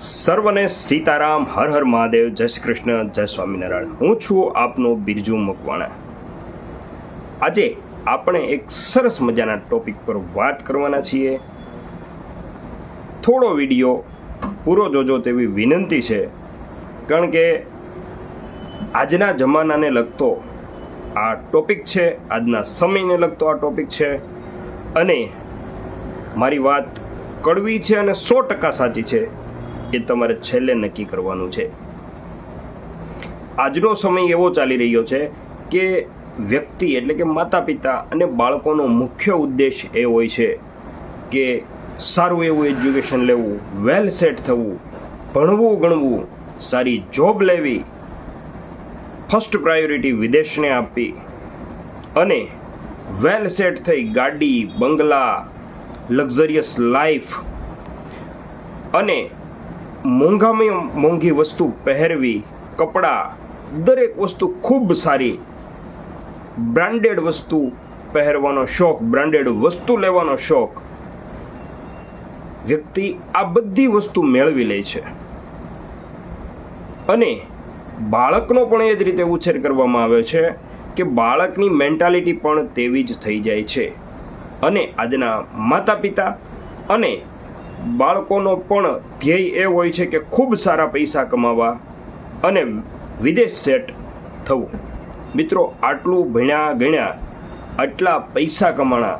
સર્વને સીતારામ, હર હર મહાદેવ, જય શ્રી કૃષ્ણ, જય સ્વામિનારાયણ. હું છું આપનો બિરજુ મકવાણા. આજે આપણે એક સરસ મજાના ટોપિક પર વાત કરવાના છીએ. થોડો વિડીયો પૂરો જોજો તેવી વિનંતી છે, કારણ કે આજના જમાનાને લગતો આ ટોપિક છે, આજના સમયને લગતો આ ટોપિક છે, અને મારી વાત કડવી છે અને 100% સાચી છે એ તમારે છેલ્લે નક્કી કરવાનું છે. આજનો સમય એવો ચાલી રહ્યો છે કે વ્યક્તિ એટલે કે માતા પિતા અને બાળકોનો મુખ્ય ઉદ્દેશ એ હોય છે કે સારું એવું એજ્યુકેશન લેવું, વેલ સેટ થવું, ભણવું ગણવું, સારી જોબ લેવી, ફર્સ્ટ પ્રાયોરિટી વિદેશને આપવી અને વેલ સેટ થઈ ગાડી, બંગલા, લક્ઝરિયસ લાઈફ અને મોંઘામાં મોંઘી વસ્તુ પહેરવી, કપડાં, દરેક વસ્તુ ખૂબ સારી, બ્રાન્ડેડ વસ્તુ પહેરવાનો શોખ, બ્રાન્ડેડ વસ્તુ લેવાનો શોખ. વ્યક્તિ આ બધી વસ્તુ મેળવી લે છે અને બાળકનો પણ એ જ રીતે ઉછેર કરવામાં આવે છે કે બાળકની મેન્ટાલિટી પણ તેવી જ થઈ જાય છે. અને આજના માતા પિતા અને બાળકોનો પણ ધ્યેય એ હોય છે કે ખૂબ સારા પૈસા કમાવા અને વિદેશ સેટ થવું. મિત્રો, આટલું ભણ્યા ગણ્યા, આટલા પૈસા કમાણા,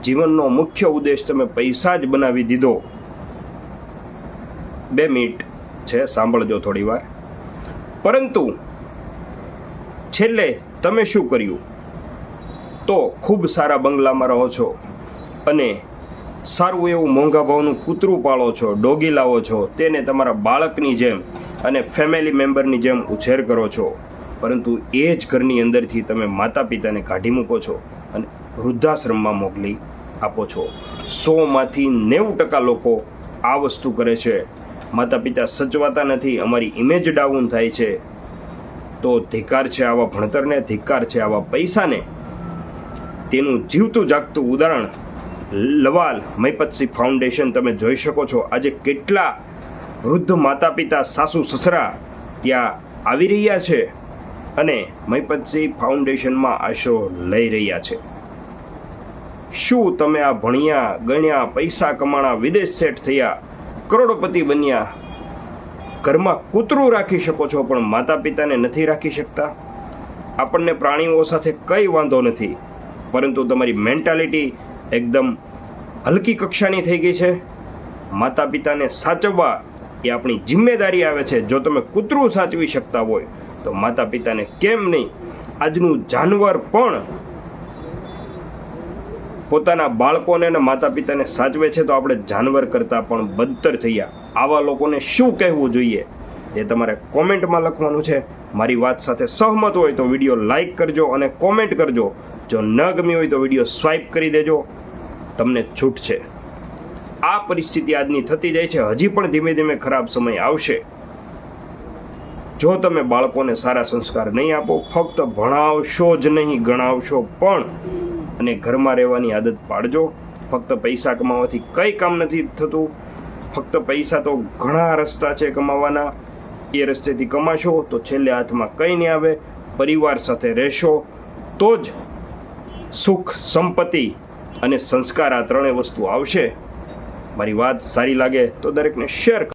જીવનનો મુખ્ય ઉદ્દેશ તમે પૈસા જ બનાવી દીધો. 2 મિનિટ છે, સાંભળજો થોડી વાર. પરંતુ છેલ્લે તમે શું કર્યું? તો ખૂબ સારા બંગલામાં રહો છો અને સારું એવું મોંઘા ભાવનું કૂતરું પાળો છો, ડોગી લાવો છો, તેને તમારા બાળકની જેમ અને ફેમિલી મેમ્બરની જેમ ઉછેર કરો છો. પરંતુ એ જ ઘરની અંદરથી તમે માતા પિતાને કાઢી મૂકો છો અને વૃદ્ધાશ્રમમાં મોકલી આપો છો. 100માંથી 90% લોકો આ વસ્તુ કરે છે. માતા પિતા સચવાતા નથી, અમારી ઇમેજ ડાઉન થાય છે. તો ધિક્કાર છે આવા ભણતરને, ધિક્કાર છે આવા પૈસાને. તેનું જીવતું જાગતું ઉદાહરણ લવાલ મહીપતસિંહ ફાઉન્ડેશન તમે જોઈ શકો છો. આજે કેટલા વૃદ્ધ માતા પિતા, સાસુ સસરા ત્યાં આવી રહ્યા છે અને મહીપતસિંહ ફાઉન્ડેશનમાં આશરો લઈ રહ્યા છે. શું તમે આ ભણ્યા ગણ્યા, પૈસા કમાણા, વિદેશ સેટ થયા, કરોડપતિ બન્યા, ઘરમાં કૂતરું રાખી શકો છો પણ માતા પિતાને નથી રાખી શકતા? આપણને પ્રાણીઓ સાથે કંઈ વાંધો નથી, પરંતુ તમારી મેન્ટાલિટી એકદમ હલકી કક્ષાની થઈ ગઈ છે. માતા પિતાને સાચવવા એ આપણી જિમ્મેદારી આવે છે. જો તમે કૂતરું સાચવી શકતા હોય તો માતા પિતાને કેમ નહીં? આજનું જાનવર પણ પોતાના બાળકોને અને માતા પિતાને સાચવે છે, તો આપણે જાનવર કરતાં પણ બદતર થયા. આવા લોકોને શું કહેવું જોઈએ તે તમારે કોમેન્ટમાં લખવાનું છે. મારી વાત સાથે સહમત હોય તો વિડીયો લાઈક કરજો અને કોમેન્ટ કરજો. જો ન ગમી હોય તો વિડીયો સ્વાઇપ કરી દેજો. તમને છૂટ છે. આ પરિસ્થિતિ આજની થતી જાય છે. હજી પણ ધીમે ધીમે ખરાબ સમય આવશે. જો તમે બાળકોને સારા સંસ્કાર નહીં આપો, ફક્ત ભણાવશો જ નહીં, ગણાવશો પણ, અને ઘરમાં રહેવાની આદત પાડજો. ફક્ત પૈસા કમાવાથી કંઈ કામ નથી થતું. ફક્ત પૈસા તો ઘણા રસ્તા છે કમાવાના. એ રસ્તેથી કમાશો તો છેલ્લે હાથમાં કંઈ નહીં આવે. પરિવાર સાથે રહેશો તો જ સુખ, સંપત્તિ અને સંસ્કાર, આ ત્રણેય વસ્તુ આવશે. મારી વાત સારી લાગે તો દરેકને શેર કરો.